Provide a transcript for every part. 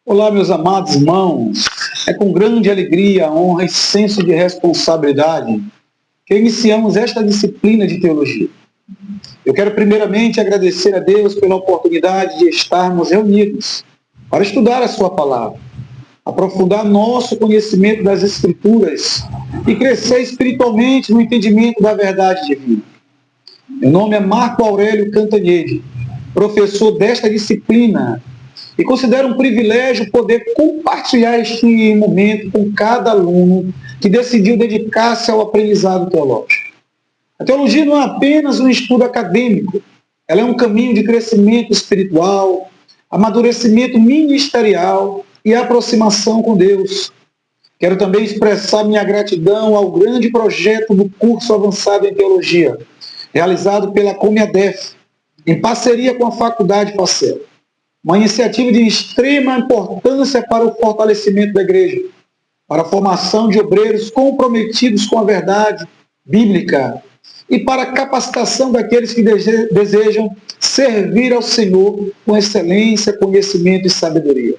Olá, meus amados irmãos. É com grande alegria, honra e senso de responsabilidade que iniciamos esta disciplina de teologia. Eu quero primeiramente agradecer a Deus pela oportunidade de estarmos reunidos para estudar a sua palavra, aprofundar nosso conhecimento das Escrituras e crescer espiritualmente no entendimento da verdade divina. Meu nome é Marco Aurélio Cantanhede, professor desta disciplina, e considero um privilégio poder compartilhar este momento com cada aluno que decidiu dedicar-se ao aprendizado teológico. A teologia não é apenas um estudo acadêmico, ela é um caminho de crescimento espiritual, amadurecimento ministerial e aproximação com Deus. Quero também expressar minha gratidão ao grande projeto do curso avançado em teologia, realizado pela Comiadef, em parceria com a Faculdade Facel. Uma iniciativa de extrema importância para o fortalecimento da igreja, para a formação de obreiros comprometidos com a verdade bíblica e para a capacitação daqueles que desejam servir ao Senhor com excelência, conhecimento e sabedoria.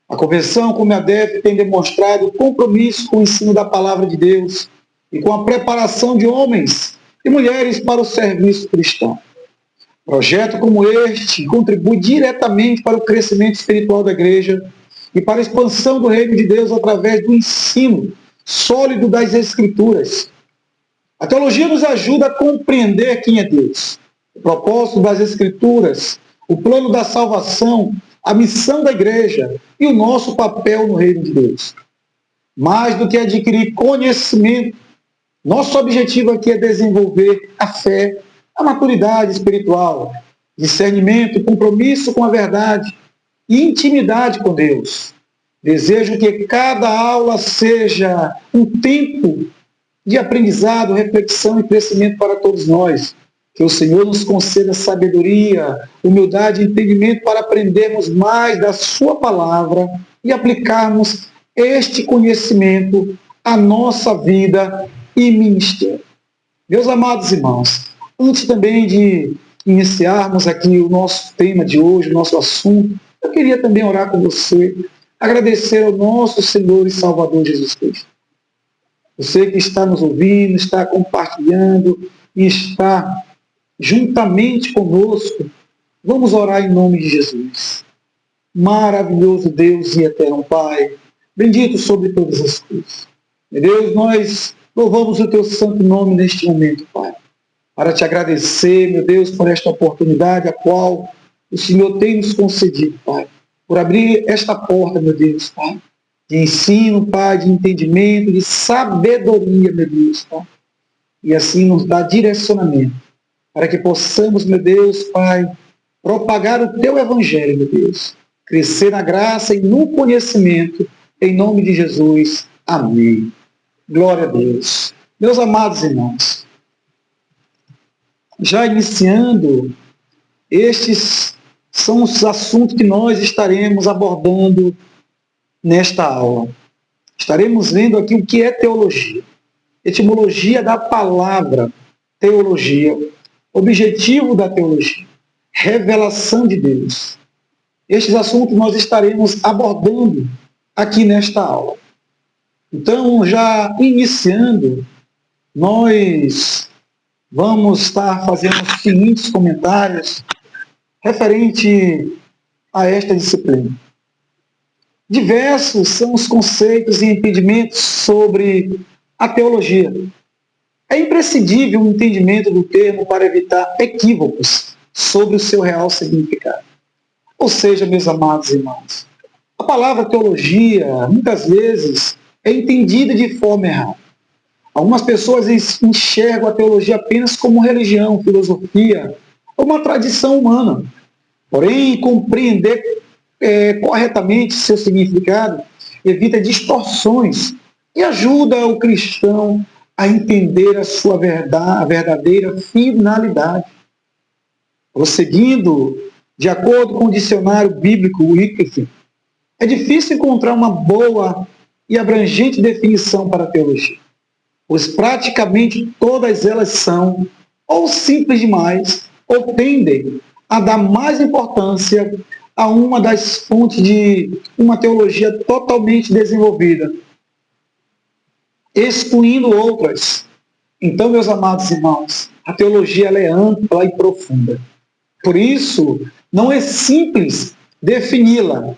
A Convenção Comiadef tem demonstrado compromisso com o ensino da Palavra de Deus e com a preparação de homens e mulheres para o serviço cristão. Projeto como este contribui diretamente para o crescimento espiritual da igreja e para a expansão do reino de Deus através do ensino sólido das Escrituras. A teologia nos ajuda a compreender quem é Deus, o propósito das Escrituras, o plano da salvação, a missão da igreja e o nosso papel no reino de Deus. Mais do que adquirir conhecimento, nosso objetivo aqui é desenvolver a fé, a maturidade espiritual, discernimento, compromisso com a verdade e intimidade com Deus. Desejo que cada aula seja um tempo de aprendizado, reflexão e crescimento para todos nós. Que o Senhor nos conceda sabedoria, humildade e entendimento para aprendermos mais da sua palavra e aplicarmos este conhecimento à nossa vida e ministério. Meus amados irmãos, antes também de iniciarmos aqui o nosso tema de hoje, o nosso assunto, eu queria também orar com você, agradecer ao nosso Senhor e Salvador Jesus Cristo. Você que está nos ouvindo, está compartilhando e está juntamente conosco, vamos orar em nome de Jesus. Maravilhoso Deus e eterno Pai, bendito sobre todas as coisas. Meu Deus, nós louvamos o teu santo nome neste momento, Pai, para te agradecer, meu Deus, por esta oportunidade a qual o Senhor tem nos concedido, Pai, por abrir esta porta, meu Deus, Pai, de ensino, Pai, de entendimento, de sabedoria, meu Deus, Pai, e assim nos dá direcionamento, para que possamos, meu Deus, Pai, propagar o teu evangelho, meu Deus, crescer na graça e no conhecimento, em nome de Jesus. Amém. Glória a Deus. Meus amados irmãos, já iniciando, estes são os assuntos que nós estaremos abordando nesta aula. Estaremos vendo aqui o que é teologia, etimologia da palavra teologia, objetivo da teologia, revelação de Deus. Estes assuntos nós estaremos abordando aqui nesta aula. Então, já iniciando, nós vamos estar fazendo os seguintes comentários referente a esta disciplina. Diversos são os conceitos e entendimentos sobre a teologia. É imprescindível o entendimento do termo para evitar equívocos sobre o seu real significado. Ou seja, meus amados irmãos, a palavra teologia, muitas vezes, é entendida de forma errada. Algumas pessoas enxergam a teologia apenas como religião, filosofia, ou uma tradição humana. Porém, compreender corretamente seu significado evita distorções e ajuda o cristão a entender a sua verdade, a verdadeira finalidade. Prosseguindo, de acordo com o dicionário bíblico Wycliffe, é difícil encontrar uma boa e abrangente definição para a teologia, pois praticamente todas elas são ou simples demais ou tendem a dar mais importância a uma das fontes de uma teologia totalmente desenvolvida, excluindo outras. Então, meus amados irmãos, a teologia ela é ampla e profunda. Por isso, não é simples defini-la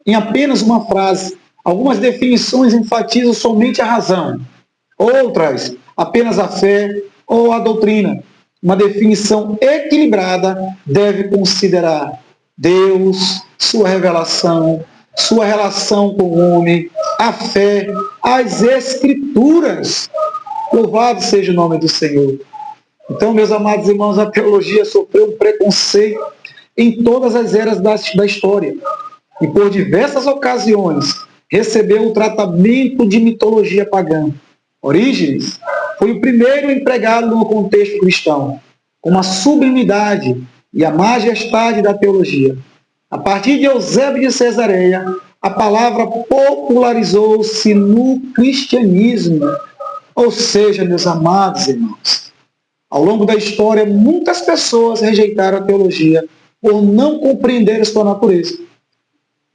em apenas uma frase. Algumas definições enfatizam somente a razão, outras apenas a fé ou a doutrina. Uma definição equilibrada deve considerar Deus, sua revelação, sua relação com o homem, a fé, as Escrituras. Louvado seja o nome do Senhor. Então, meus amados irmãos, a teologia sofreu um preconceito em todas as eras da história e por diversas ocasiões recebeu o tratamento de mitologia pagã. Orígenes foi o primeiro empregado no contexto cristão, com a sublimidade e a majestade da teologia. A partir de Eusébio de Cesareia, a palavra popularizou-se no cristianismo. Ou seja, meus amados irmãos, ao longo da história, muitas pessoas rejeitaram a teologia por não compreender a sua natureza.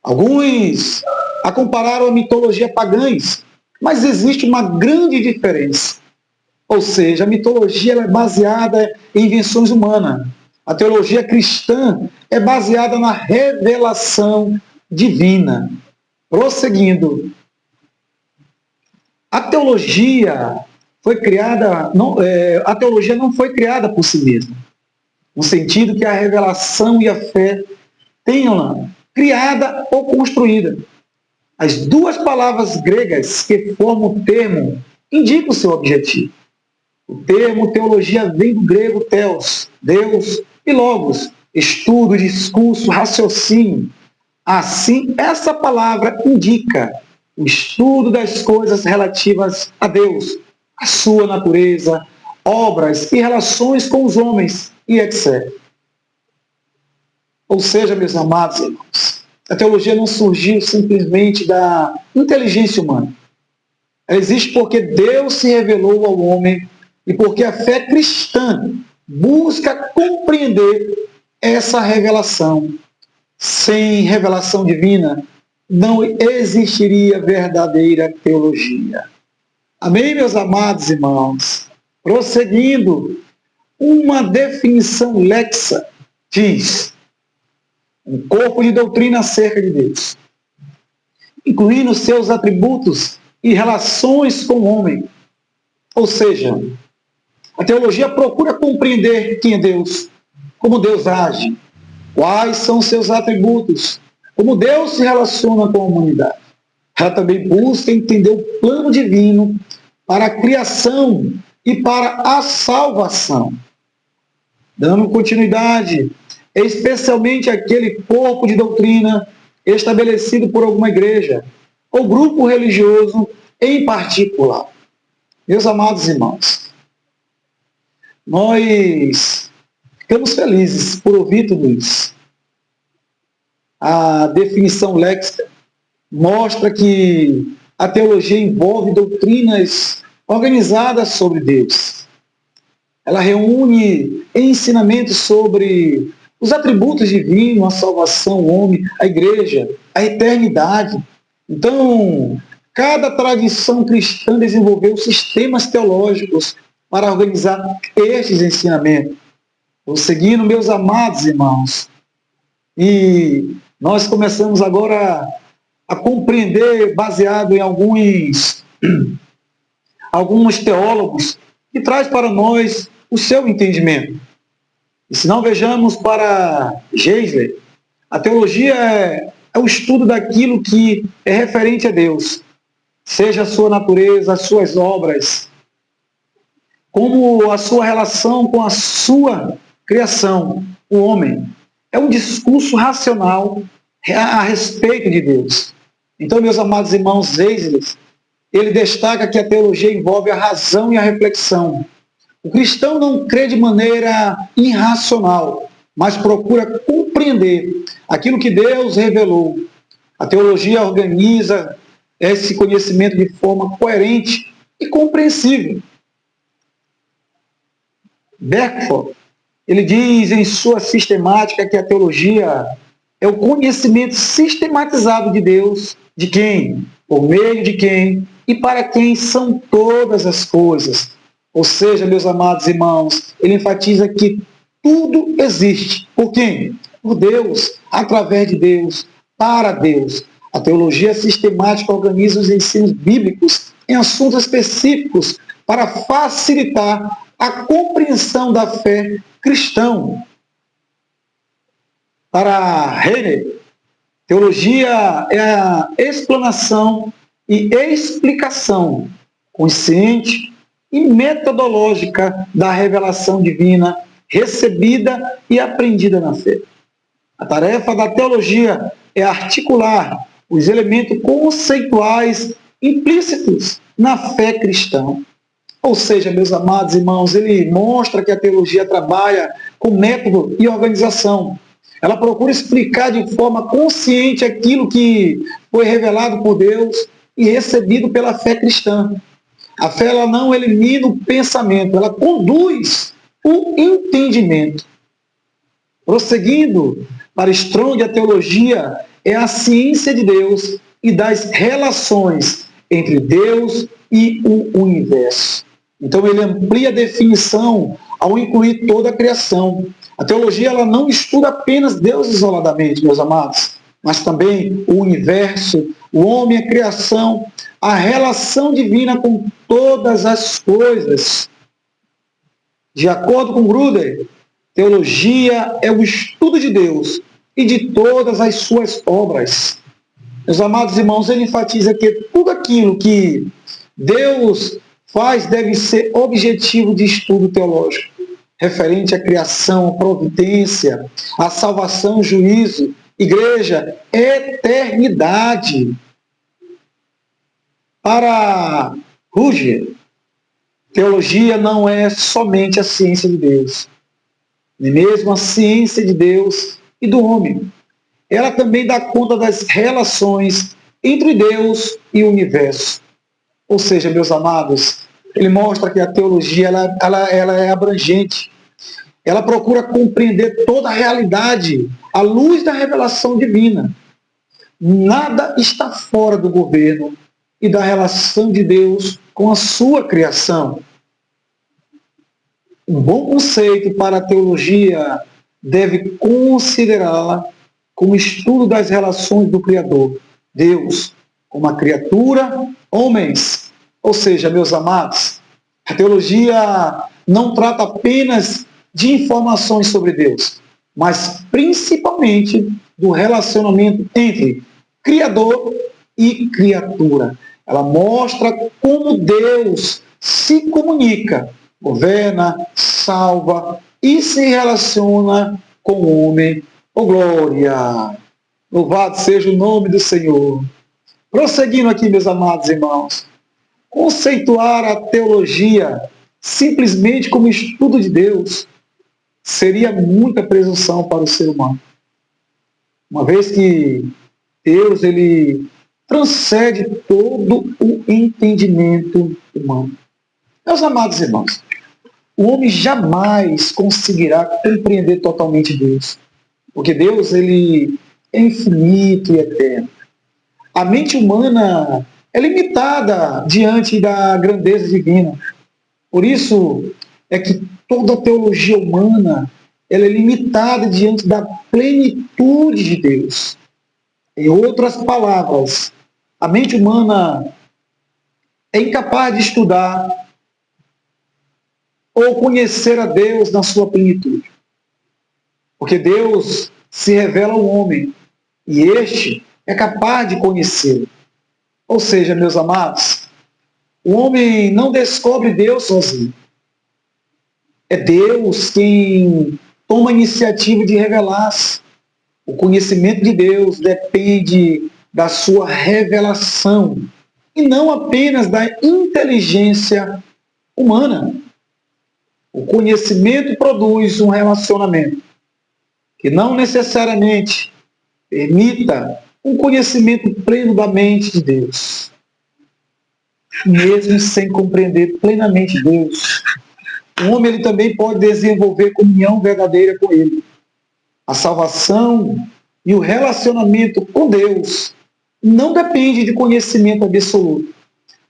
Alguns a compararam à mitologia pagãs, mas existe uma grande diferença. Ou seja, a mitologia é baseada em invenções humanas. A teologia cristã é baseada na revelação divina. Prosseguindo, a teologia a teologia não foi criada por si mesma, no sentido que a revelação e a fé tenham criada ou construída. As duas palavras gregas que formam o termo indicam o seu objetivo. O termo teologia vem do grego theos, Deus, e logos, estudo, discurso, raciocínio. Assim, essa palavra indica o estudo das coisas relativas a Deus, a sua natureza, obras e relações com os homens, e etc. Ou seja, meus amados irmãos, a teologia não surgiu simplesmente da inteligência humana. Ela existe porque Deus se revelou ao homem e porque a fé cristã busca compreender essa revelação. Sem revelação divina, não existiria verdadeira teologia. Amém, meus amados irmãos? Prosseguindo, uma definição lexa diz: um corpo de doutrina acerca de Deus, incluindo seus atributos e relações com o homem. Ou seja, a teologia procura compreender quem é Deus, como Deus age, quais são seus atributos, como Deus se relaciona com a humanidade. Ela também busca entender o plano divino para a criação e para a salvação. Dando continuidade, especialmente aquele corpo de doutrina estabelecido por alguma igreja ou grupo religioso em particular. Meus amados irmãos, nós ficamos felizes por ouvir tudo isso. A definição léxica mostra que a teologia envolve doutrinas organizadas sobre Deus. Ela reúne ensinamentos sobre os atributos divinos, a salvação, o homem, a igreja, a eternidade. Então, cada tradição cristã desenvolveu sistemas teológicos para organizar estes ensinamentos. Seguindo, meus amados irmãos, e nós começamos agora a compreender, baseado em alguns teólogos, que traz para nós o seu entendimento. E se não vejamos para Geisler, a teologia é o estudo daquilo que é referente a Deus, seja a sua natureza, as suas obras, como a sua relação com a sua criação, o homem. É um discurso racional a respeito de Deus. Então, meus amados irmãos, Geisler, ele destaca que a teologia envolve a razão e a reflexão. O cristão não crê de maneira irracional, mas procura compreender aquilo que Deus revelou. A teologia organiza esse conhecimento de forma coerente e compreensível. Beckford, ele diz em sua sistemática que a teologia é o conhecimento sistematizado de Deus, de quem, por meio de quem e para quem são todas as coisas. Ou seja, meus amados irmãos, ele enfatiza que tudo existe. Por quem? Por Deus, através de Deus, para Deus. A teologia sistemática organiza os ensinos bíblicos em assuntos específicos para facilitar a compreensão da fé cristã. Para Heine, teologia é a explanação e explicação consciente e metodológica da revelação divina recebida e aprendida na fé. A tarefa da teologia é articular os elementos conceituais implícitos na fé cristã. Ou seja, meus amados irmãos, ele mostra que a teologia trabalha com método e organização. Ela procura explicar de forma consciente aquilo que foi revelado por Deus e recebido pela fé cristã. A fé ela não elimina o pensamento, ela conduz o entendimento. Prosseguindo, para Strong, a teologia é a ciência de Deus e das relações entre Deus e o universo. Então ele amplia a definição ao incluir toda a criação. A teologia ela não estuda apenas Deus isoladamente, meus amados, mas também o universo, o homem, a criação, a relação divina com todas as coisas. De acordo com Gruder, teologia é o estudo de Deus e de todas as suas obras. Meus amados irmãos, ele enfatiza que tudo aquilo que Deus faz deve ser objetivo de estudo teológico, referente à criação, providência, à salvação, juízo, igreja, eternidade. Para Ruggier, teologia não é somente a ciência de Deus, nem mesmo a ciência de Deus e do homem. Ela também dá conta das relações entre Deus e o universo. Ou seja, meus amados, ele mostra que a teologia ela é abrangente. Ela procura compreender toda a realidade à luz da revelação divina. Nada está fora do governo e da relação de Deus com a sua criação. Um bom conceito para a teologia deve considerá-la como estudo das relações do Criador, Deus, com a criatura, homens. Ou seja, meus amados, a teologia não trata apenas de informações sobre Deus, mas principalmente do relacionamento entre Criador e criatura. Ela mostra como Deus se comunica, governa, salva e se relaciona com o homem. Oh, glória! Louvado seja o nome do Senhor. Prosseguindo aqui, meus amados irmãos, conceituar a teologia simplesmente como estudo de Deus seria muita presunção para o ser humano. Uma vez que Deus, ele transcende todo o entendimento humano. Meus amados irmãos, o homem jamais conseguirá compreender totalmente Deus, porque Deus, ele é infinito e eterno. A mente humana é limitada diante da grandeza divina. Por isso é que toda a teologia humana ela é limitada diante da plenitude de Deus. Em outras palavras, a mente humana é incapaz de estudar ou conhecer a Deus na sua plenitude. Porque Deus se revela ao homem e este é capaz de conhecê-lo. Ou seja, meus amados, o homem não descobre Deus sozinho. É Deus quem toma a iniciativa de revelar-se. O conhecimento de Deus depende da sua revelação e não apenas da inteligência humana. O conhecimento produz um relacionamento que não necessariamente permita um conhecimento pleno da mente de Deus. Mesmo sem compreender plenamente Deus, o homem ele também pode desenvolver comunhão verdadeira com Ele. A salvação E o relacionamento com Deus não depende de conhecimento absoluto,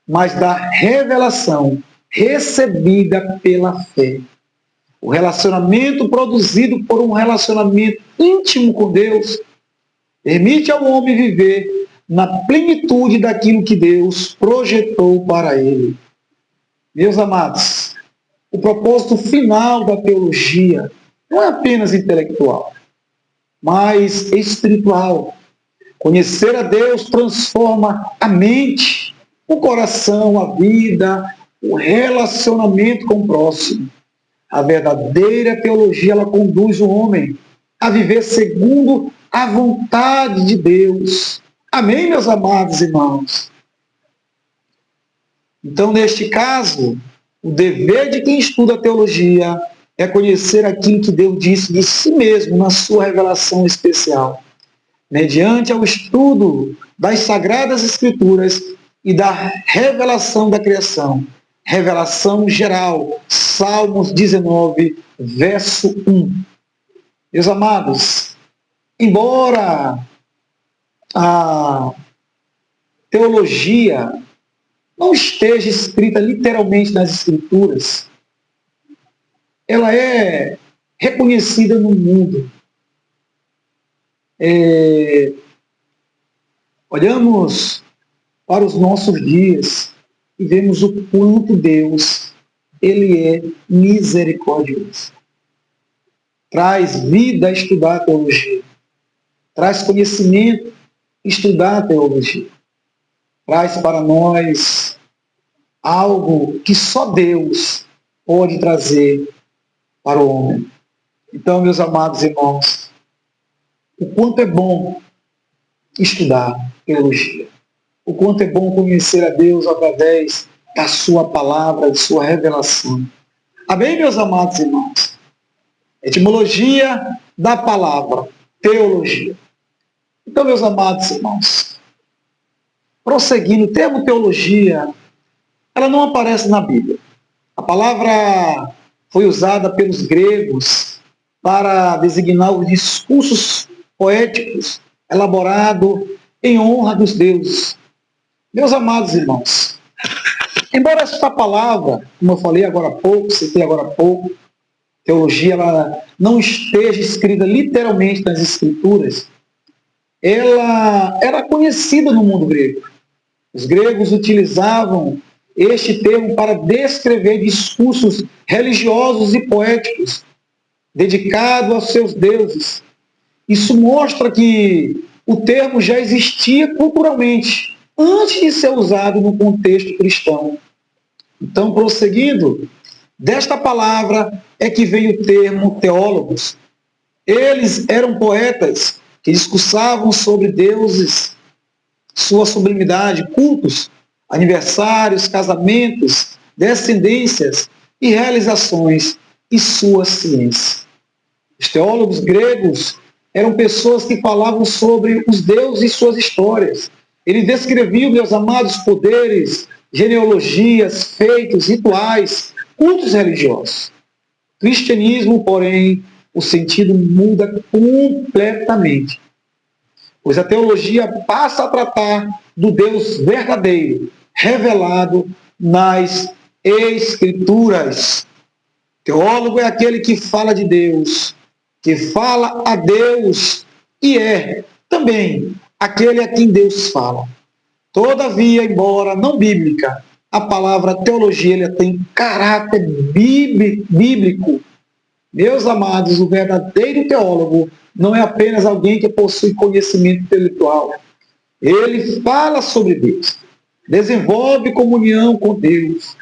mas da revelação recebida pela fé. O relacionamento produzido por um relacionamento íntimo com Deus permite ao homem viver na plenitude daquilo que Deus projetou para ele. Meus amados, o propósito final da teologia não é apenas intelectual, mas espiritual. Conhecer a Deus transforma a mente, o coração, a vida, o relacionamento com o próximo. A verdadeira teologia, ela conduz o homem a viver segundo a vontade de Deus. Amém, meus amados irmãos? Então, neste caso, o dever de quem estuda a teologia é conhecer aquilo que Deus disse de si mesmo na sua revelação especial, mediante o estudo das Sagradas Escrituras e da revelação da criação. Revelação geral, Salmos 19, verso 1. Meus amados, embora a teologia não esteja escrita literalmente nas Escrituras, ela é reconhecida no mundo. Olhamos para os nossos dias e vemos o quanto Deus, ele é misericordioso. Traz vida a estudar a teologia. Traz conhecimento a estudar a teologia. Traz para nós algo que só Deus pode trazer para o homem. Então, meus amados irmãos, o quanto é bom estudar teologia. O quanto é bom conhecer a Deus através da sua palavra, de sua revelação. Amém, meus amados irmãos? Etimologia da palavra, teologia. Então, meus amados irmãos, prosseguindo, o termo teologia, ela não aparece na Bíblia. A palavra foi usada pelos gregos para designar os discursos poéticos elaborados em honra dos deuses. Meus amados irmãos, embora esta palavra, como eu falei agora há pouco, citei agora há pouco, teologia, ela não esteja escrita literalmente nas Escrituras, ela era conhecida no mundo grego. Os gregos utilizavam este termo para descrever discursos religiosos e poéticos dedicados aos seus deuses. Isso mostra que o termo já existia culturalmente, antes de ser usado no contexto cristão. Então, prosseguindo, desta palavra é que vem o termo teólogos. Eles eram poetas que discursavam sobre deuses, sua sublimidade, cultos, aniversários, casamentos, descendências e realizações e sua ciência. Os teólogos gregos eram pessoas que falavam sobre os deuses e suas histórias. Ele descrevia, meus amados, poderes, genealogias, feitos, rituais, cultos religiosos. Cristianismo, porém, o sentido muda completamente, pois a teologia passa a tratar do Deus verdadeiro, revelado nas Escrituras. Teólogo é aquele que fala de Deus, que fala a Deus e é também aquele a quem Deus fala. Todavia, embora não bíblica, a palavra teologia ela tem caráter bíblico. Meus amados, o verdadeiro teólogo não é apenas alguém que possui conhecimento intelectual. Ele fala sobre Deus, desenvolve comunhão com Deus,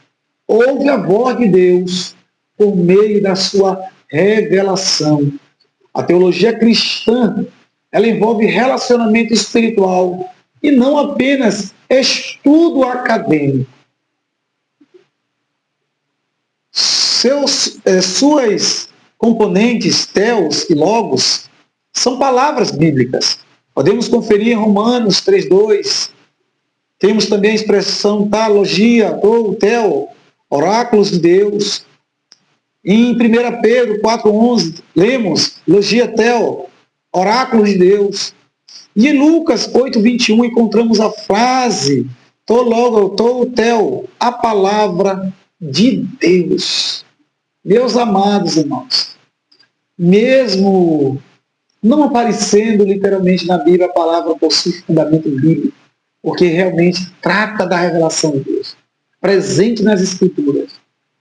ouve a voz de Deus por meio da sua revelação. A teologia cristã, ela envolve relacionamento espiritual e não apenas estudo acadêmico. Suas componentes, teos e logos, são palavras bíblicas. Podemos conferir em Romanos 3:2. Temos também a expressão teologia ou teo, oráculos de Deus. Em 1 Pedro 4:11, lemos logia teo, oráculos de Deus. E em Lucas 8:21 encontramos a frase, a palavra de Deus. Meus amados irmãos, mesmo não aparecendo literalmente na Bíblia, a palavra possui fundamento bíblico, porque realmente trata da revelação de Deus, presente nas Escrituras.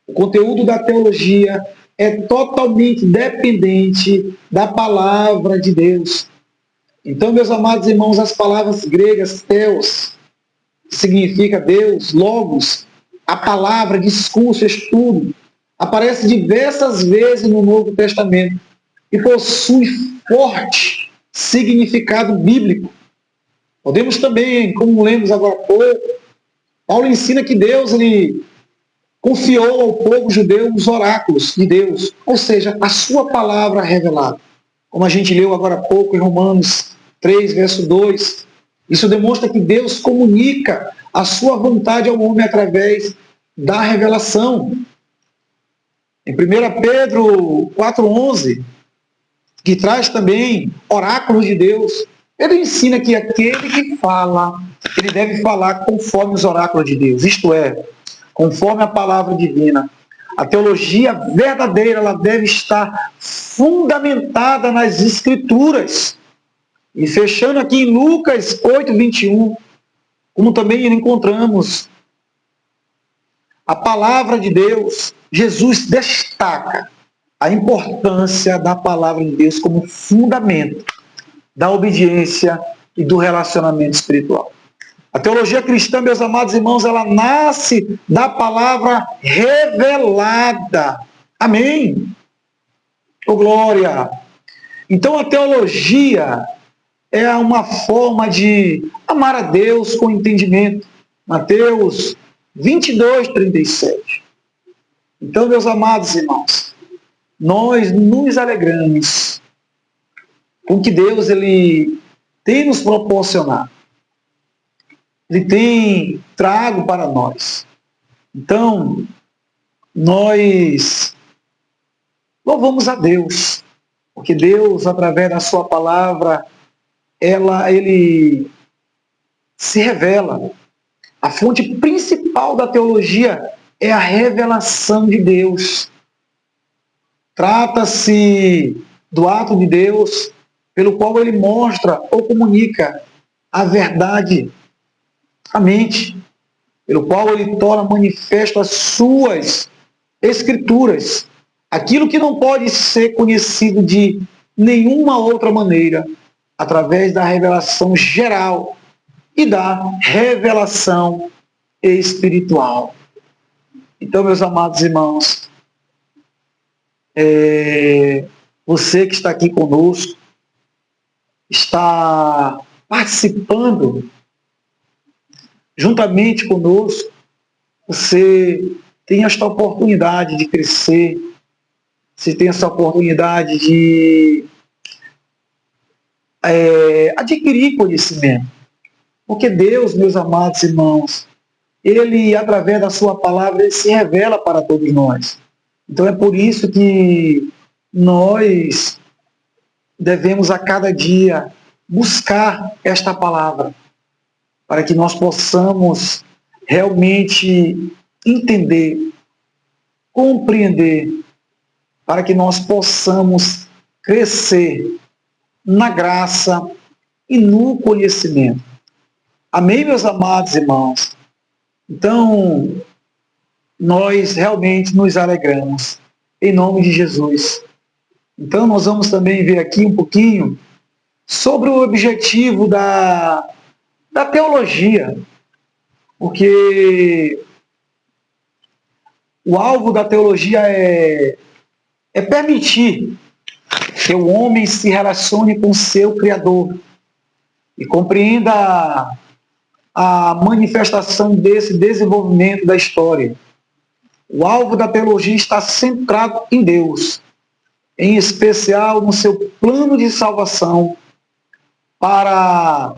O conteúdo da teologia é totalmente dependente da palavra de Deus. Então, meus amados irmãos, as palavras gregas theos, que significa Deus, logos, a palavra, discurso, estudo, aparece diversas vezes no Novo Testamento e possui forte significado bíblico. Podemos também, como lemos agora há pouco, Paulo ensina que Deus confiou ao povo judeu os oráculos de Deus, ou seja, a sua palavra revelada. Como a gente leu agora há pouco em Romanos 3, verso 2, isso demonstra que Deus comunica a sua vontade ao homem através da revelação. Em 1 Pedro 4,11, que traz também oráculos de Deus, ele ensina que aquele que fala, ele deve falar conforme os oráculos de Deus, isto é, conforme a palavra divina. A teologia verdadeira, ela deve estar fundamentada nas Escrituras. E fechando aqui em Lucas 8:21, como também encontramos a palavra de Deus, Jesus destaca a importância da palavra de Deus como fundamento da obediência e do relacionamento espiritual. A teologia cristã, meus amados irmãos, ela nasce da palavra revelada. Amém? Oh, glória! Então a teologia é uma forma de amar a Deus com entendimento. Mateus 22:37. Então, meus amados irmãos, nós nos alegramos com que Deus ele tem nos proporcionado. Ele tem trago para nós. Então, nós louvamos a Deus, porque Deus, através da sua palavra, ele se revela. A fonte principal da teologia é a revelação de Deus. Trata-se do ato de Deus pelo qual ele mostra ou comunica a verdade à mente, pelo qual ele torna manifesto as suas escrituras, aquilo que não pode ser conhecido de nenhuma outra maneira, através da revelação geral e da revelação espiritual. Então, meus amados irmãos, você que está aqui conosco, está participando juntamente conosco, você tem esta oportunidade de crescer, você tem essa oportunidade de adquirir conhecimento. Porque Deus, meus amados irmãos, ele, através da sua palavra, ele se revela para todos nós. Então é por isso que nós devemos a cada dia buscar esta palavra, para que nós possamos realmente entender, compreender, para que nós possamos crescer na graça e no conhecimento. Amém, meus amados irmãos? Então, nós realmente nos alegramos, em nome de Jesus. Então, nós vamos também ver aqui um pouquinho sobre o objetivo da teologia, porque o alvo da teologia é permitir que o homem se relacione com seu Criador e compreenda a manifestação desse desenvolvimento da história. O alvo da teologia está centrado em Deus, em especial no seu plano de salvação para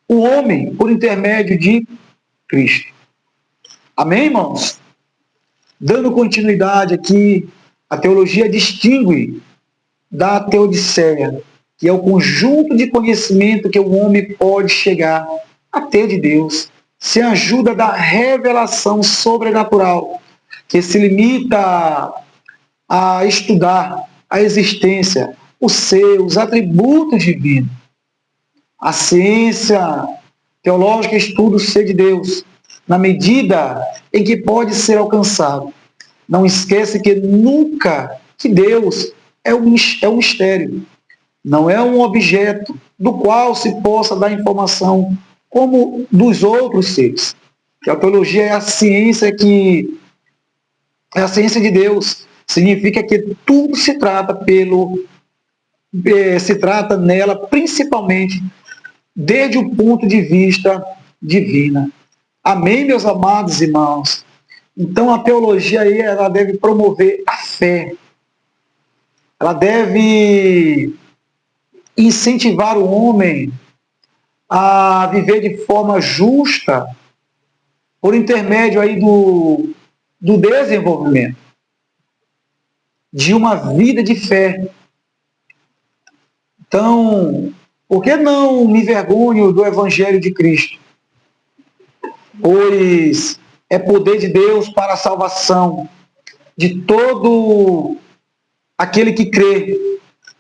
o homem por intermédio de Cristo. Amém, irmãos? Dando continuidade aqui, a teologia distingue da teodiceia, que é o conjunto de conhecimento que o homem pode chegar a ter de Deus, sem a ajuda da revelação sobrenatural, que se limita a estudar a existência, os atributos divinos. A ciência teológica estuda o ser de Deus, na medida em que pode ser alcançado. Não esquece que nunca que Deus é um mistério, não é um objeto do qual se possa dar informação como dos outros seres. Que a teologia é a ciência de Deus. Significa que tudo se trata nela principalmente desde o ponto de vista divino. Amém, meus amados irmãos? Então a teologia aí, ela deve promover a fé. Ela deve incentivar o homem a viver de forma justa por intermédio aí do desenvolvimento de uma vida de fé. Então, por que não me envergonho do Evangelho de Cristo? Pois é poder de Deus para a salvação de todo aquele que crê,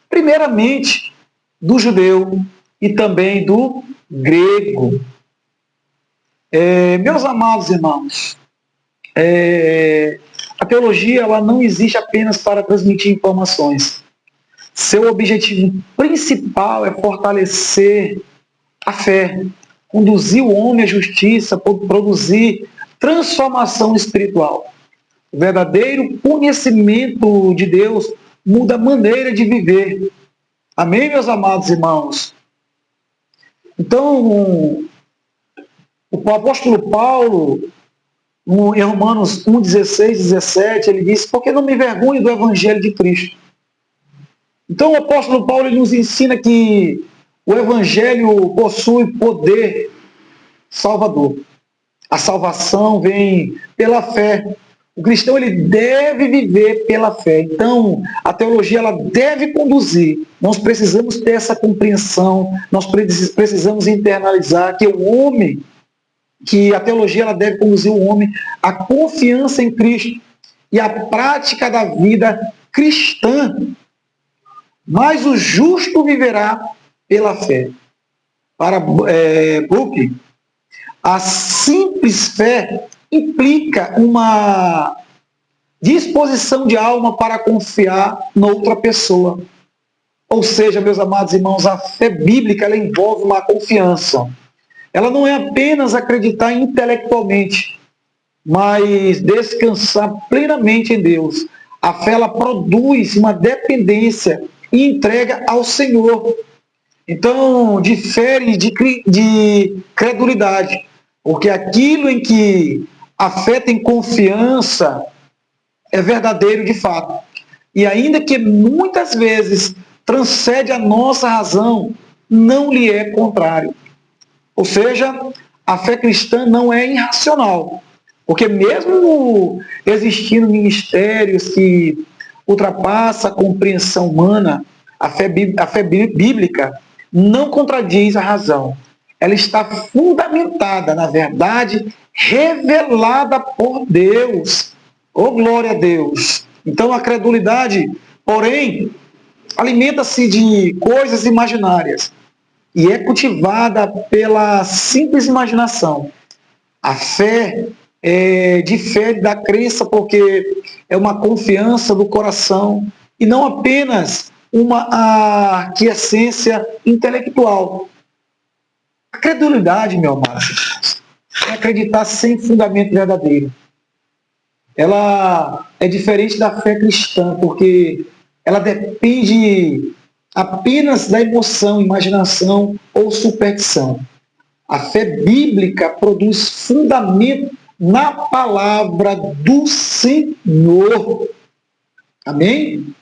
primeiramente do judeu e também do grego. Meus amados irmãos, a teologia ela não existe apenas para transmitir informações. Seu objetivo principal é fortalecer a fé, conduzir o homem à justiça, produzir transformação espiritual. O verdadeiro conhecimento de Deus muda a maneira de viver. Amém, meus amados irmãos? Então, o apóstolo Paulo, em Romanos 1, 16, 17, ele diz: porque não me envergonho do Evangelho de Cristo. Então o apóstolo Paulo ele nos ensina que o Evangelho possui poder salvador. A salvação vem pela fé. O cristão ele deve viver pela fé. Então a teologia ela deve conduzir. Nós precisamos ter essa compreensão. Nós precisamos internalizar que a teologia ela deve conduzir o homem à confiança em Cristo e à prática da vida cristã. Mas o justo viverá pela fé. Para Buck, a simples fé implica uma disposição de alma para confiar noutra pessoa. Ou seja, meus amados irmãos, a fé bíblica ela envolve uma confiança. Ela não é apenas acreditar intelectualmente, mas descansar plenamente em Deus. A fé ela produz uma dependência e entrega ao Senhor. Então, difere de credulidade, porque aquilo em que a fé tem confiança é verdadeiro de fato. E ainda que muitas vezes transcende a nossa razão, não lhe é contrário. Ou seja, a fé cristã não é irracional, porque mesmo existindo ministérios que ultrapassa a compreensão humana, a fé bíblica não contradiz a razão. Ela está fundamentada na verdade revelada por Deus. Oh, glória a Deus! Então a credulidade, porém, alimenta-se de coisas imaginárias e é cultivada pela simples imaginação. A fé de fé da crença, porque é uma confiança do coração e não apenas uma aquiescência intelectual. A credulidade, meu amado, é acreditar sem fundamento verdadeiro. Ela é diferente da fé cristã, porque ela depende apenas da emoção, imaginação ou superstição. A fé bíblica produz fundamento na palavra do Senhor. Amém?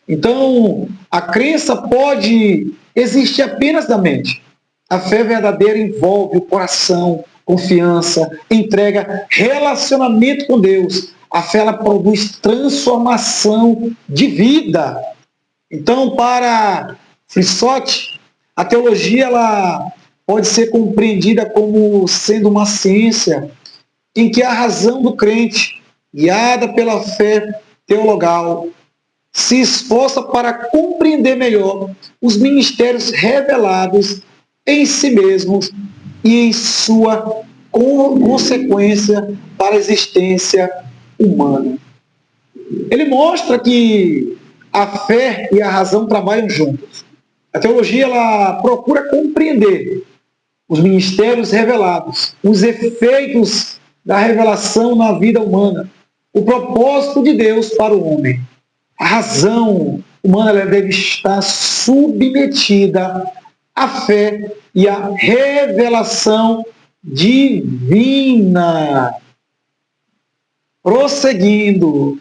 Então, a crença pode existir apenas da mente. A fé verdadeira envolve o coração, confiança, entrega, relacionamento com Deus. A fé ela produz transformação de vida. Então, para Frissotti, a teologia ela pode ser compreendida como sendo uma ciência em que a razão do crente, guiada pela fé teologal, se esforça para compreender melhor os ministérios revelados em si mesmos e em sua consequência para a existência humana. Ele mostra que a fé e a razão trabalham juntos. A teologia ela procura compreender os ministérios revelados, os efeitos da revelação na vida humana, o propósito de Deus para o homem. A razão humana deve estar submetida à fé e à revelação divina. Prosseguindo,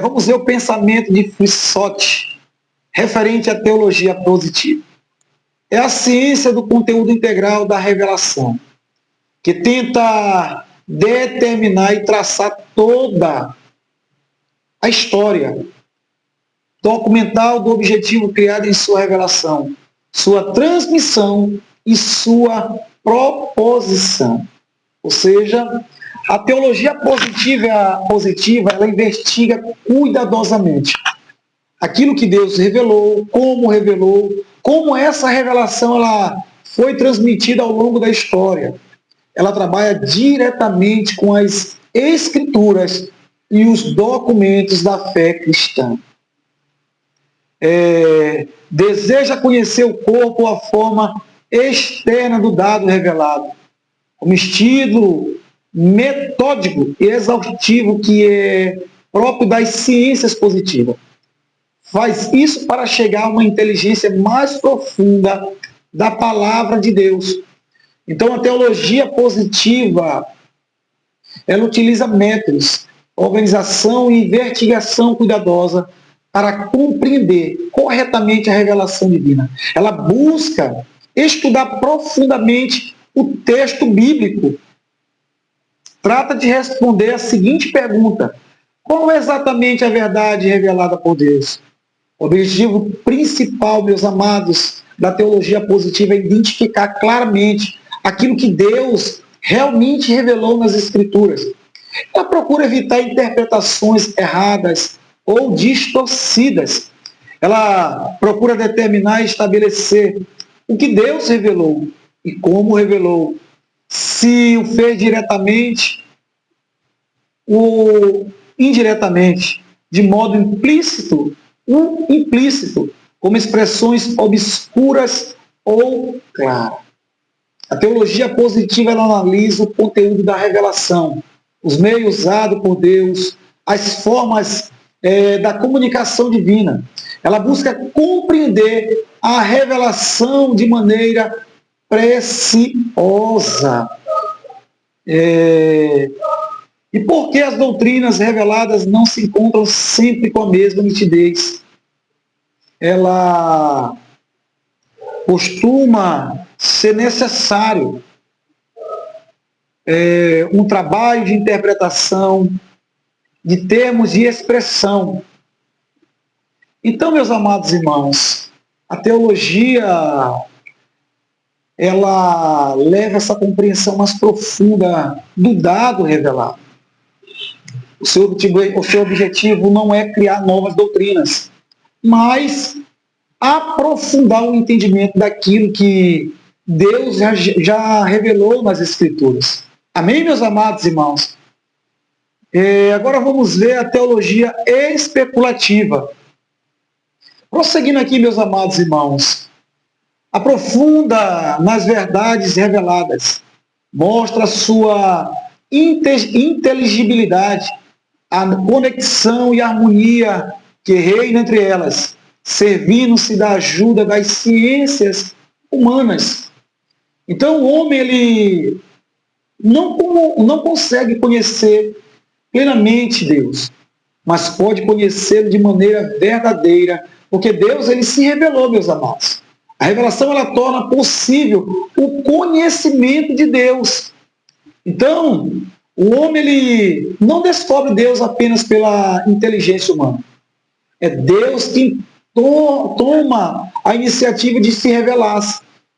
vamos ver o pensamento de Frissotti referente à teologia positiva. É a ciência do conteúdo integral da revelação, que tenta determinar e traçar toda a história documental do objetivo criado em sua revelação, sua transmissão e sua proposição. Ou seja, a teologia positiva ela investiga cuidadosamente aquilo que Deus revelou, como essa revelação ela foi transmitida ao longo da história. Ela trabalha diretamente com as escrituras e os documentos da fé cristã. Deseja conhecer o corpo ou a forma externa do dado revelado, como estilo metódico e exaustivo que é próprio das ciências positivas. Faz isso para chegar a uma inteligência mais profunda da palavra de Deus. Então, a teologia positiva, ela utiliza métodos, organização e investigação cuidadosa para compreender corretamente a revelação divina. Ela busca estudar profundamente o texto bíblico. Trata de responder a seguinte pergunta: qual é exatamente a verdade revelada por Deus? O objetivo principal, meus amados, da teologia positiva é identificar claramente aquilo que Deus realmente revelou nas Escrituras. Ela procura evitar interpretações erradas ou distorcidas. Ela procura determinar e estabelecer o que Deus revelou e como revelou. Se o fez diretamente ou indiretamente, de modo implícito ou implícito, como expressões obscuras ou claras. A teologia positiva ela analisa o conteúdo da revelação, os meios usados por Deus, as formas da comunicação divina. Ela busca compreender a revelação de maneira preciosa. E por que as doutrinas reveladas não se encontram sempre com a mesma nitidez? Ela costuma ser necessário um trabalho de interpretação de termos de expressão. Então, meus amados irmãos, a teologia ela leva essa compreensão mais profunda do dado revelado. O seu objetivo não é criar novas doutrinas, mas aprofundar o entendimento daquilo que Deus já revelou nas Escrituras. Amém, meus amados irmãos? Agora vamos ver a teologia especulativa. Prosseguindo aqui, meus amados irmãos, aprofunda nas verdades reveladas, mostra a sua inteligibilidade, a conexão e a harmonia que reina entre elas, servindo-se da ajuda das ciências humanas. Então o homem ele não consegue conhecer plenamente Deus, mas pode conhecê-lo de maneira verdadeira, porque Deus ele se revelou, meus amados. A revelação ela torna possível o conhecimento de Deus. Então, o homem ele não descobre Deus apenas pela inteligência humana. É Deus toma a iniciativa de se revelar.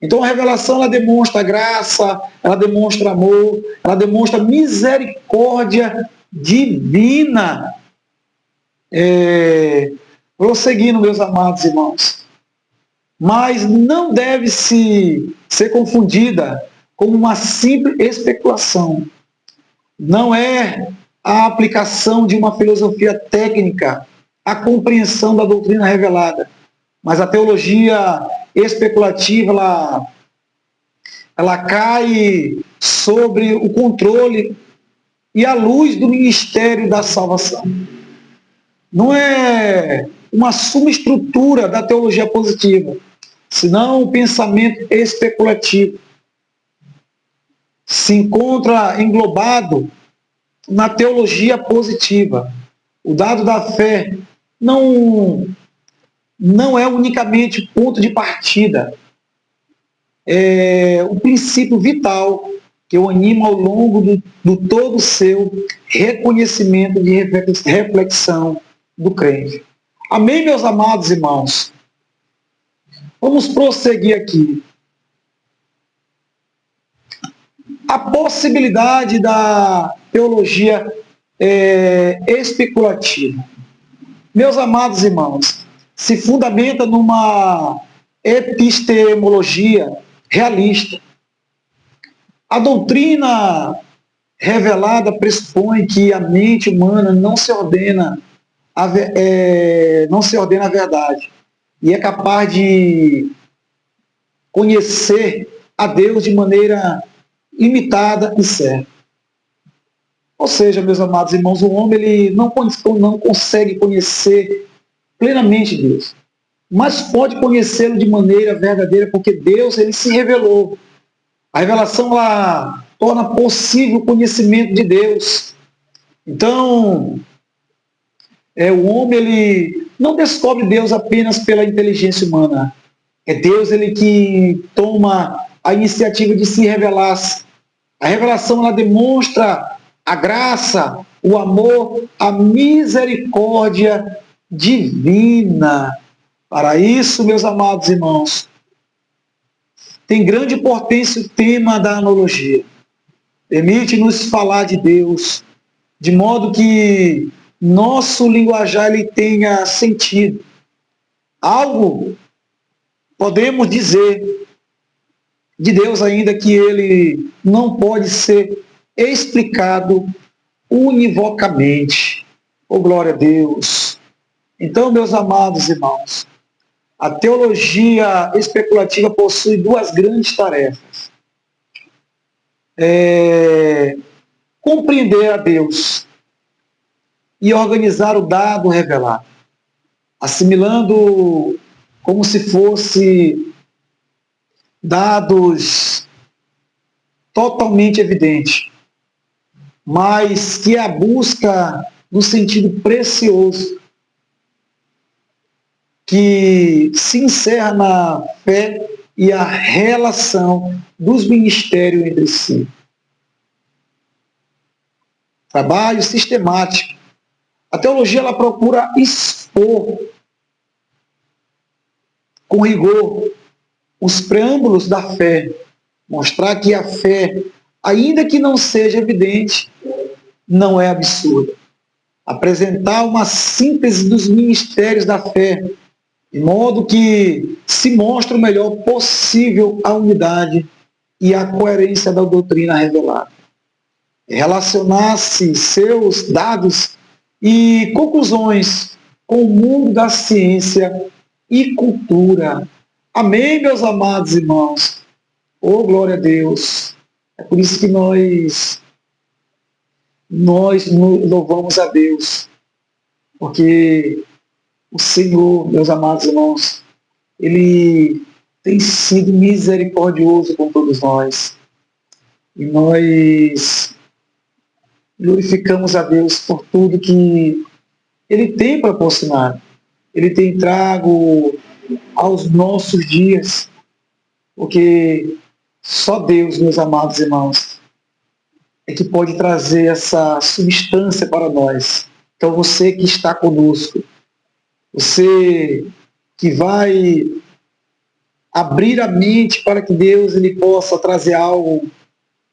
Então a revelação ela demonstra graça, ela demonstra amor, ela demonstra misericórdia divina. Prosseguindo, meus amados irmãos, mas não deve ser confundida como uma simples especulação. Não é a aplicação de uma filosofia técnica à compreensão da doutrina revelada, mas a teologia especulativa ela cai sobre o controle e a luz do ministério da salvação. Não é uma subestrutura da teologia positiva, senão o pensamento especulativo se encontra englobado na teologia positiva. O dado da fé não é unicamente ponto de partida, é o princípio vital que o anima ao longo do todo o seu reconhecimento de reflexão do crente. Amém, meus amados irmãos? Vamos prosseguir aqui. A possibilidade da teologia especulativa. Meus amados irmãos, se fundamenta numa epistemologia realista. A doutrina revelada pressupõe que a mente humana não se ordena à verdade e é capaz de conhecer a Deus de maneira limitada e certa. Ou seja, meus amados irmãos, o homem ele não consegue conhecer plenamente Deus, mas pode conhecê-lo de maneira verdadeira, porque Deus ele se revelou. A revelação ela torna possível o conhecimento de Deus. Então, o homem ele não descobre Deus apenas pela inteligência humana. É Deus ele que toma a iniciativa de se revelar. A revelação ela demonstra a graça, o amor, a misericórdia divina. Para isso, meus amados irmãos, tem grande importância o tema da analogia. Permite-nos falar de Deus, de modo que nosso linguajar ele tenha sentido. Algo podemos dizer de Deus ainda que ele não pode ser explicado univocamente. Oh, glória a Deus! Então, meus amados irmãos, a teologia especulativa possui duas grandes tarefas. Compreender a Deus e organizar o dado revelado, assimilando como se fosse dados totalmente evidentes, mas que é a busca no sentido precioso que se encerra na fé e a relação dos ministérios entre si. Trabalho sistemático. A teologia ela procura expor com rigor os preâmbulos da fé, mostrar que a fé, ainda que não seja evidente, não é absurda. Apresentar uma síntese dos ministérios da fé, de modo que se mostre o melhor possível a unidade e a coerência da doutrina revelada. Relacionar-se seus dados e conclusões com o mundo da ciência e cultura. Amém, meus amados irmãos? Oh, glória a Deus! É por isso que nós louvamos a Deus, porque o Senhor, meus amados irmãos, Ele tem sido misericordioso com todos nós. E nós glorificamos a Deus por tudo que Ele tem proporcionado. Ele tem trago aos nossos dias, porque só Deus, meus amados irmãos, é que pode trazer essa substância para nós. Então você que está conosco, você que vai abrir a mente para que Deus ele possa trazer algo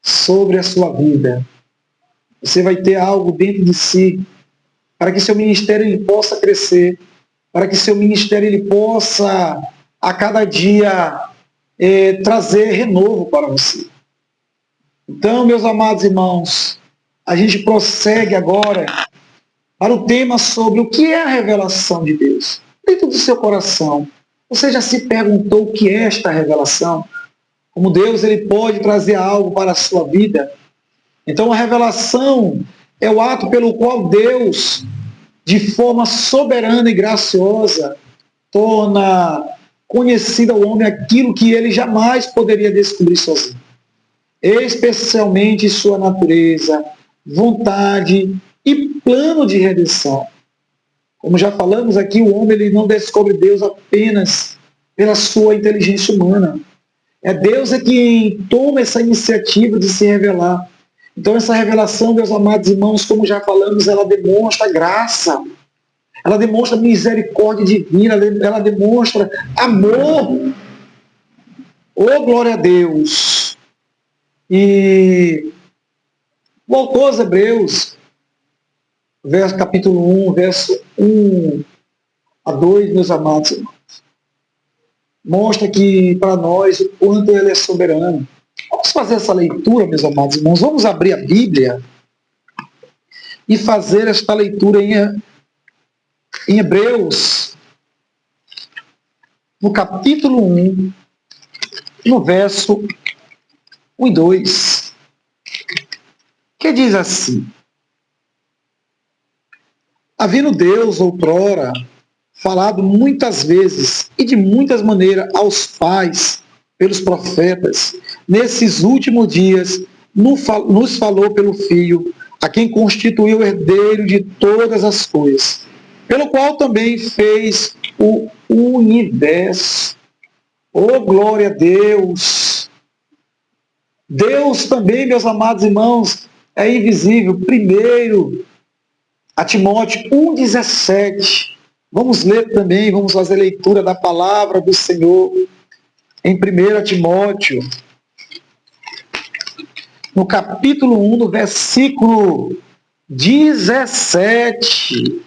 sobre a sua vida. Você vai ter algo dentro de si para que seu ministério ele possa crescer, para que seu ministério ele possa a cada dia trazer renovo para você. Então, meus amados irmãos, a gente prossegue agora para o tema sobre o que é a revelação de Deus. Dentro do seu coração, você já se perguntou o que é esta revelação? Como Deus ele pode trazer algo para a sua vida? Então, a revelação é o ato pelo qual Deus, de forma soberana e graciosa, torna conhecido ao homem aquilo que ele jamais poderia descobrir sozinho. Especialmente sua natureza, vontade e plano de redenção. Como já falamos aqui, o homem ele não descobre Deus apenas pela sua inteligência humana. É Deus quem toma essa iniciativa de se revelar. Então essa revelação, meus amados irmãos, como já falamos, ela demonstra graça. Ela demonstra misericórdia divina, ela demonstra amor. Oh, glória a Deus! E o autor aos Hebreus, capítulo 1, verso 1 a 2, meus amados irmãos, mostra que para nós o quanto ele é soberano. Vamos fazer essa leitura, meus amados irmãos. Vamos abrir a Bíblia e fazer esta leitura em Hebreus, no capítulo 1, no verso 1 e 2, que diz assim: havendo Deus outrora falado muitas vezes e de muitas maneiras aos pais pelos profetas, nesses últimos dias nos falou pelo Filho, a quem constituiu o herdeiro de todas as coisas, pelo qual também fez o universo. Oh, glória a Deus! Deus também, meus amados irmãos, é invisível. Primeiro, a Timóteo 1,17. Vamos ler também, vamos fazer leitura da palavra do Senhor em 1 Timóteo, no capítulo 1, no versículo 17.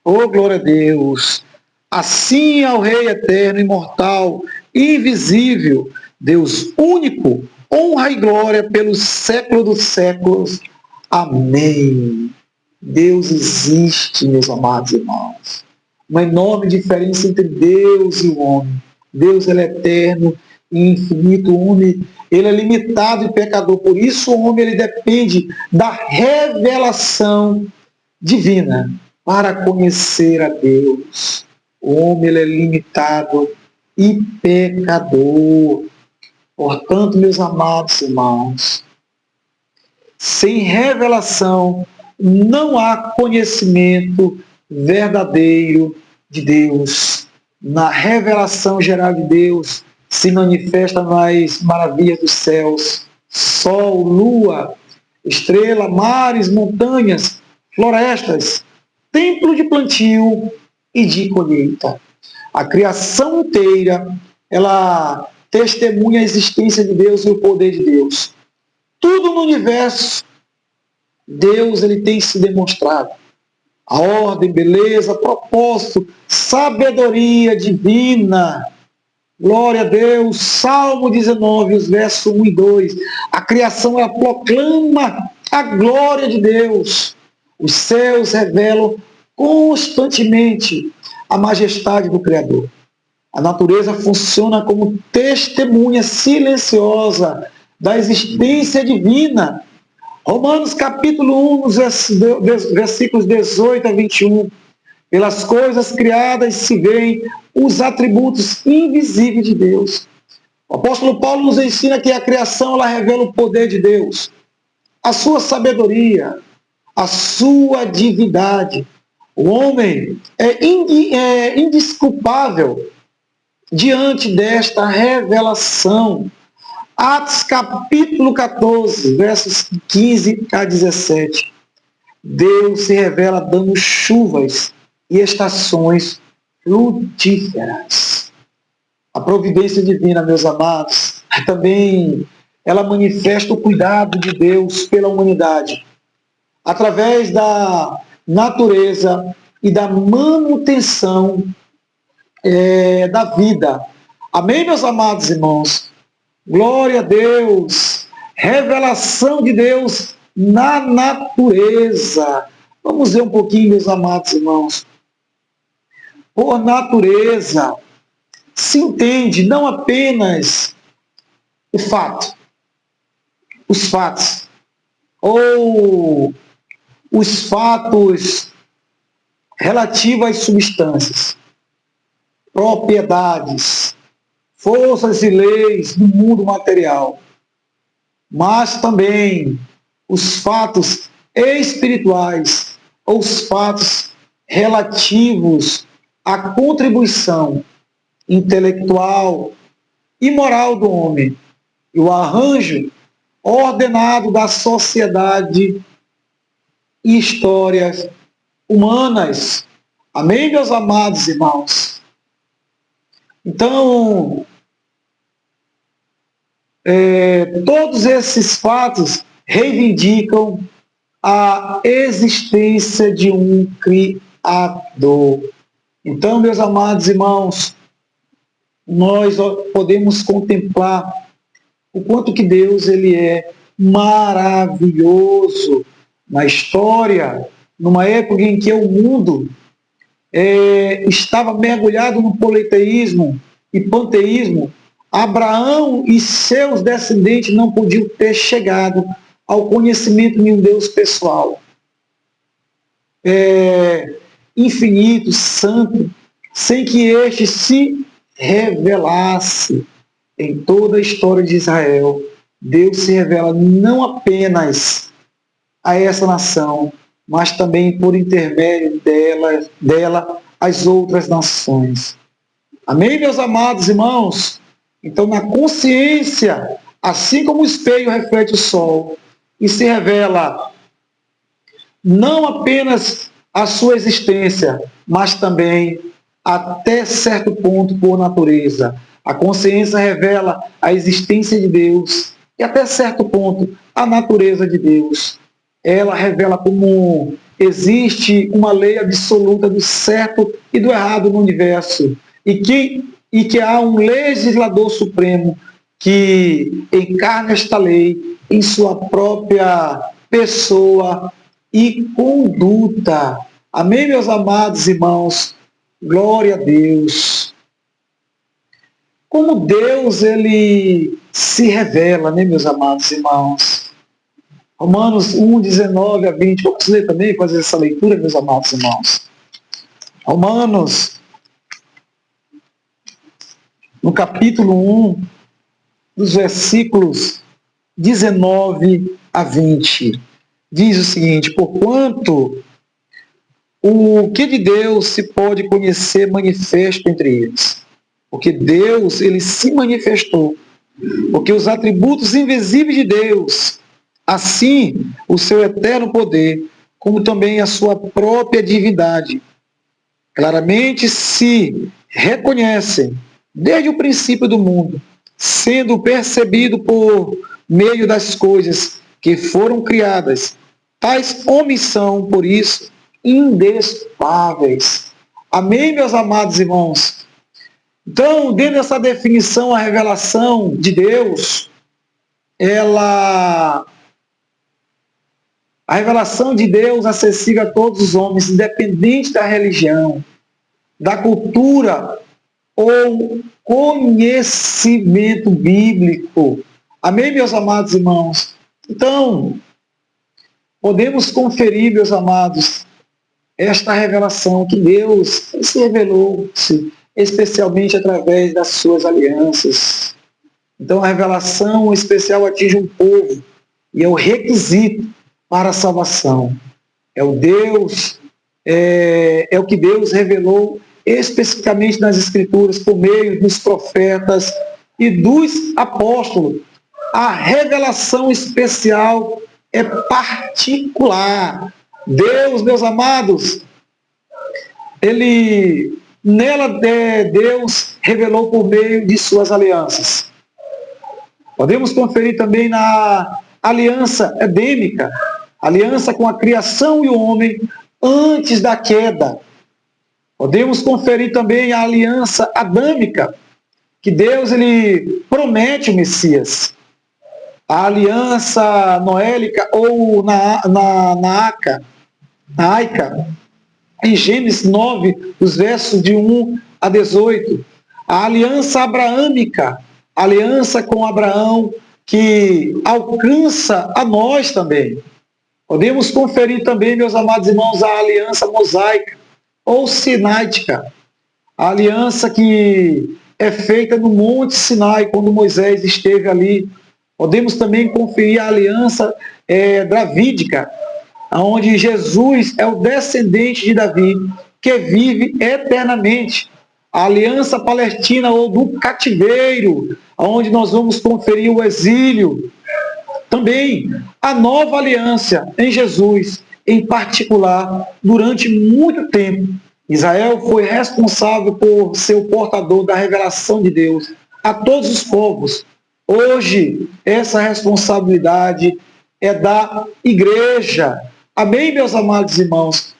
Oh, glória a Deus! Assim ao Rei eterno, imortal, invisível, Deus único, honra e glória pelos séculos dos séculos. Amém. Deus existe, meus amados irmãos. Uma enorme diferença entre Deus e o homem. Deus ele é eterno e infinito, o homem ele é limitado e pecador. Por isso o homem ele depende da revelação divina para conhecer a Deus. O homem ele é limitado e pecador. Portanto, meus amados irmãos, sem revelação não há conhecimento verdadeiro de Deus. Na revelação geral de Deus se manifesta nas maravilhas dos céus, sol, lua, estrela, mares, montanhas, florestas, templo de plantio e de colheita. A criação inteira, ela testemunha a existência de Deus e o poder de Deus. Tudo no universo, Deus ele tem se demonstrado. A ordem, beleza, propósito, sabedoria divina. Glória a Deus. Salmo 19, os versos 1 e 2. A criação ela proclama a glória de Deus. Os céus revelam constantemente a majestade do Criador. A natureza funciona como testemunha silenciosa da existência divina. Romanos capítulo 1, versículos 18 a 21. Pelas coisas criadas se veem os atributos invisíveis de Deus. O apóstolo Paulo nos ensina que a criação ela revela o poder de Deus, a sua sabedoria, a sua divindade. O homem é indesculpável diante desta revelação. Atos capítulo 14, versos 15 a 17. Deus se revela dando chuvas e estações frutíferas. A providência divina, meus amados, também ela manifesta o cuidado de Deus pela humanidade, através da natureza e da manutenção da vida. Amém, meus amados irmãos? Glória a Deus! Revelação de Deus na natureza. Vamos ver um pouquinho, meus amados irmãos. Por natureza, se entende não apenas o fato, os fatos, ou os fatos relativos às substâncias, propriedades, forças e leis do mundo material, mas também os fatos espirituais, ou os fatos relativos à contribuição intelectual e moral do homem, e o arranjo ordenado da sociedade e histórias humanas. Amém, meus amados irmãos? Então, todos esses fatos reivindicam a existência de um Criador. Então, meus amados irmãos, nós podemos contemplar o quanto que Deus ele é maravilhoso na história, numa época em que o mundo estava mergulhado no politeísmo e panteísmo. Abraão e seus descendentes não podiam ter chegado ao conhecimento de um Deus pessoal, infinito, santo, sem que este se revelasse. Em toda a história de Israel, Deus se revela não apenas a essa nação, mas também por intermédio dela às outras nações. Amém, meus amados irmãos? Então, na consciência, assim como o espelho reflete o sol e se revela não apenas a sua existência, mas também, até certo ponto, por natureza. A consciência revela a existência de Deus e, até certo ponto, a natureza de Deus. Ela revela como existe uma lei absoluta do certo e do errado no universo, e que há um legislador supremo que encarna esta lei em sua própria pessoa e conduta. Amém, meus amados irmãos? Glória a Deus. Como Deus ele se revela, né, meus amados irmãos? Romanos 1, 19 a 20. Vamos ler também, fazer essa leitura, meus amados irmãos. Romanos, no capítulo 1, dos versículos 19 a 20, diz o seguinte: porquanto o que de Deus se pode conhecer manifesto entre eles, porque Deus ele se manifestou, porque os atributos invisíveis de Deus, assim o seu eterno poder, como também a sua própria divindade, claramente se reconhecem desde o princípio do mundo, sendo percebido por meio das coisas que foram criadas. Tais homens são, por isso, indesculpáveis. Amém, meus amados irmãos? Então, dentro dessa definição, a revelação de Deus, a revelação de Deus acessível a todos os homens, independente da religião, da cultura ou conhecimento bíblico. Amém, meus amados irmãos? Então, podemos conferir, meus amados, esta revelação que Deus se revelou, especialmente através das suas alianças. Então, a revelação especial atinge um povo e é o requisito para a salvação. É o que Deus revelou especificamente nas Escrituras, por meio dos profetas e dos apóstolos. A revelação especial é particular. Deus, meus amados, ele nela Deus revelou por meio de suas alianças. Podemos conferir também na aliança edêmica, aliança com a criação e o homem antes da queda. Podemos conferir também a aliança adâmica, que Deus ele promete o Messias. A aliança noélica ou naica, em Gênesis 9, os versos de 1 a 18. A aliança abraâmica, aliança com Abraão, que alcança a nós também. Podemos conferir também, meus amados irmãos, a aliança mosaica ou sináitica, a aliança que é feita no Monte Sinai, quando Moisés esteve ali. Podemos também conferir a aliança davídica, onde Jesus é o descendente de Davi, que vive eternamente. A aliança palestina ou do cativeiro, onde nós vamos conferir o exílio. Também a nova aliança em Jesus, em particular, durante muito tempo, Israel foi responsável por ser o portador da revelação de Deus a todos os povos. Hoje, essa responsabilidade é da igreja. Amém, meus amados irmãos?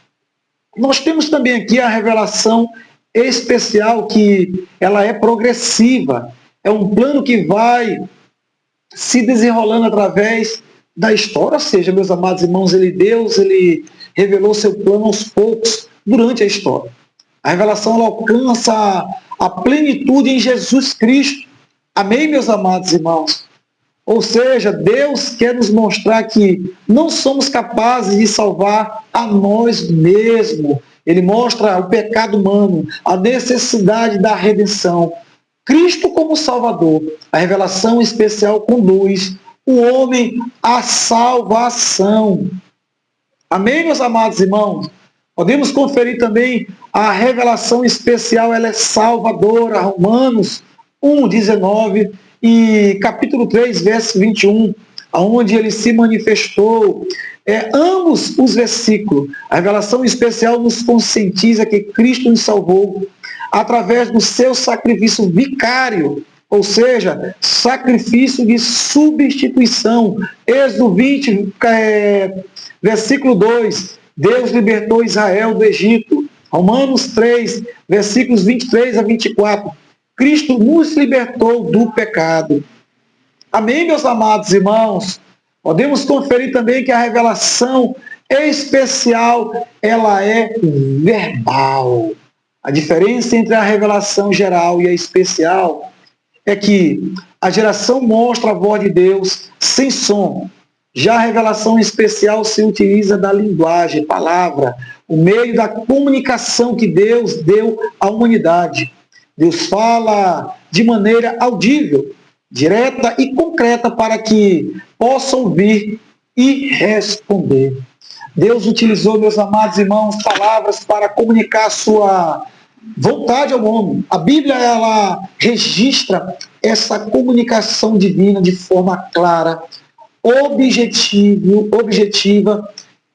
Nós temos também aqui a revelação especial, que ela é progressiva. É um plano que vai se desenrolando através da história. Ou seja, meus amados irmãos, Deus revelou seu plano aos poucos durante a história. A revelação ela alcança a plenitude em Jesus Cristo. Amém, meus amados irmãos? Ou seja, Deus quer nos mostrar que não somos capazes de salvar a nós mesmos. Ele mostra o pecado humano, a necessidade da redenção. Cristo como Salvador. A revelação especial conduz o homem à salvação. Amém, meus amados irmãos? Podemos conferir também a revelação especial, ela é salvadora. Romanos 1:19 e capítulo 3, verso 21, onde ele se manifestou. Ambos os versículos, a revelação especial nos conscientiza que Cristo nos salvou através do seu sacrifício vicário, ou seja, sacrifício de substituição. Êxodo 20, versículo 2, Deus libertou Israel do Egito. Romanos 3, versículos 23 a 24, Cristo nos libertou do pecado. Amém, meus amados irmãos? Podemos conferir também que a revelação especial, ela é verbal. A diferença entre a revelação geral e a especial é que a geração mostra a voz de Deus sem som. Já a revelação especial se utiliza da linguagem, palavra, o meio da comunicação que Deus deu à humanidade. Deus fala de maneira audível, direta e concreta para que possa ouvir e responder. Deus utilizou, meus amados irmãos, palavras para comunicar a sua vontade ao homem. A Bíblia, ela registra essa comunicação divina de forma clara, objetiva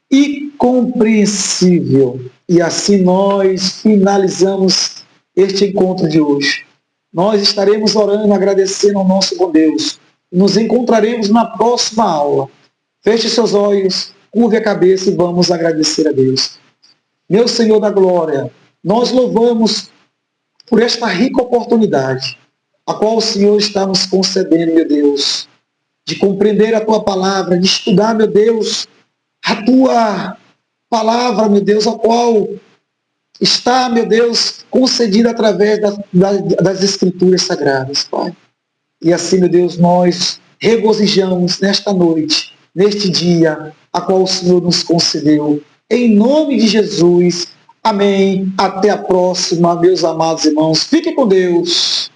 e compreensível. E assim nós finalizamos este encontro de hoje. Nós estaremos orando, agradecendo ao nosso bom Deus. Nos encontraremos na próxima aula. Feche seus olhos, curve a cabeça e vamos agradecer a Deus. Meu Senhor da glória, nós louvamos por esta rica oportunidade, a qual o Senhor está nos concedendo, meu Deus, de compreender a Tua palavra, de estudar, meu Deus, a Tua palavra, meu Deus, a qual está, meu Deus, concedida através das Escrituras Sagradas, Pai. E assim, meu Deus, nós regozijamos nesta noite, neste dia, a qual o Senhor nos concedeu. Em nome de Jesus, amém. Até a próxima, meus amados irmãos. Fiquem com Deus.